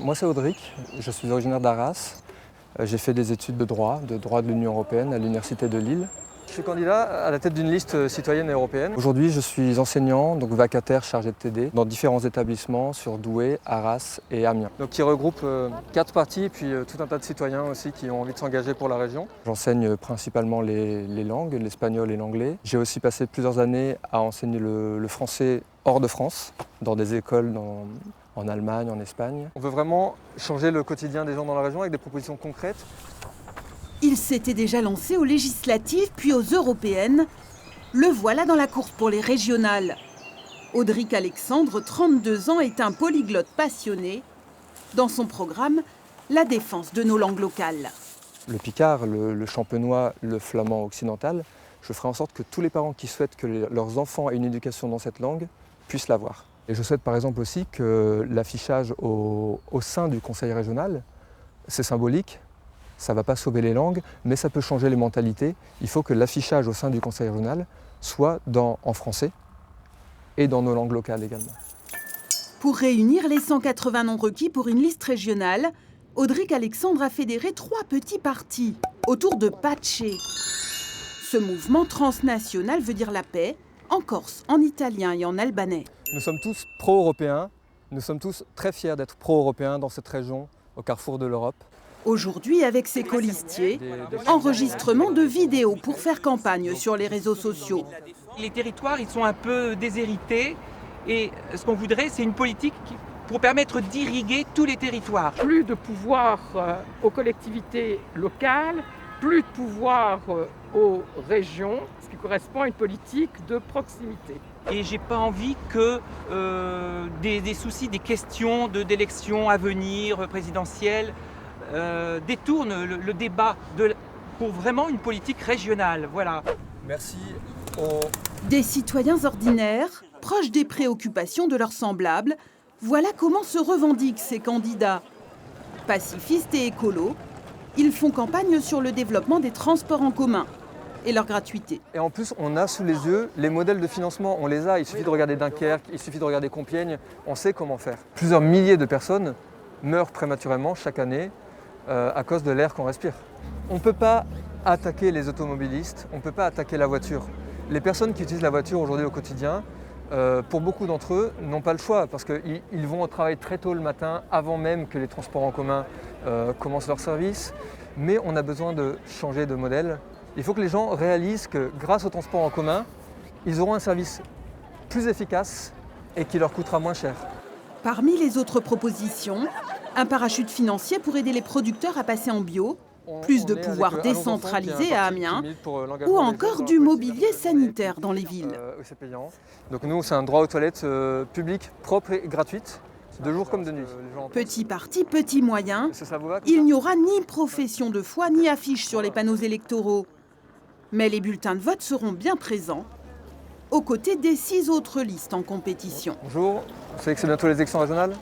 Moi c'est Audric, je suis originaire d'Arras. J'ai fait des études de droit de l'Union européenne à l'Université de Lille. Je suis candidat à la tête d'une liste citoyenne et européenne. Aujourd'hui je suis enseignant, donc vacataire chargé de TD, dans différents établissements sur Douai, Arras et Amiens. Donc qui regroupe 4 partis et puis tout un tas de citoyens aussi qui ont envie de s'engager pour la région. J'enseigne principalement les langues, l'espagnol et l'anglais. J'ai aussi passé plusieurs années à enseigner le français hors de France, dans des écoles en Allemagne, en Espagne. On veut vraiment changer le quotidien des gens dans la région avec des propositions concrètes. Il s'était déjà lancé aux législatives puis aux européennes. Le voilà dans la course pour les régionales. Audric Alexandre, 32 ans, est un polyglotte passionné. Dans son programme, la défense de nos langues locales. Le picard, le champenois, le flamand occidental, je ferai en sorte que tous les parents qui souhaitent que leurs enfants aient une éducation dans cette langue puissent l'avoir. Et je souhaite par exemple aussi que l'affichage au sein du conseil régional, c'est symbolique. Ça ne va pas sauver les langues, mais ça peut changer les mentalités. Il faut que l'affichage au sein du conseil régional soit en français et dans nos langues locales également. Pour réunir les 180 noms requis pour une liste régionale, Audric Alexandre a fédéré 3 petits partis autour de Pace. Ce mouvement transnational veut dire la paix, en corse, en italien et en albanais. Nous sommes tous pro-européens, nous sommes tous très fiers d'être pro-européens dans cette région, au carrefour de l'Europe. Aujourd'hui, avec ses colistiers, enregistrement de vidéos pour faire campagne sur les réseaux sociaux. Les territoires, ils sont un peu déshérités et ce qu'on voudrait, c'est une politique pour permettre d'irriguer tous les territoires. Plus de pouvoir aux collectivités locales, plus de pouvoir aux régions, ce qui correspond à une politique de proximité. Et j'ai pas envie que des soucis, des questions d'élections à venir, présidentielles, détournent le débat pour vraiment une politique régionale. Voilà. Merci. Des citoyens ordinaires, proches des préoccupations de leurs semblables, voilà comment se revendiquent ces candidats. Pacifistes et écolos, ils font campagne sur le développement des transports en commun et leur gratuité. Et en plus, on a sous les yeux les modèles de financement, on les a. Il suffit de regarder Dunkerque, il suffit de regarder Compiègne, on sait comment faire. Plusieurs milliers de personnes meurent prématurément chaque année à cause de l'air qu'on respire. On ne peut pas attaquer les automobilistes, on ne peut pas attaquer la voiture. Les personnes qui utilisent la voiture aujourd'hui au quotidien, pour beaucoup d'entre eux, n'ont pas le choix parce qu'ils vont au travail très tôt le matin, avant même que les transports en commun commencent leur service. Mais on a besoin de changer de modèle. Il faut que les gens réalisent que grâce aux transports en commun, ils auront un service plus efficace et qui leur coûtera moins cher. Parmi les autres propositions, un parachute financier pour aider les producteurs à passer en bio, plus de pouvoir décentralisé à Amiens, ou encore du mobilier sanitaire dans les villes. Donc nous, c'est un droit aux toilettes publiques propres et gratuites, de jour comme de nuit. Petit parti, petit moyen, il n'y aura ni profession de foi ni affiche sur les panneaux électoraux. Mais les bulletins de vote seront bien présents, aux côtés des 6 autres listes en compétition. Bonjour, vous savez que c'est bientôt les élections régionales ?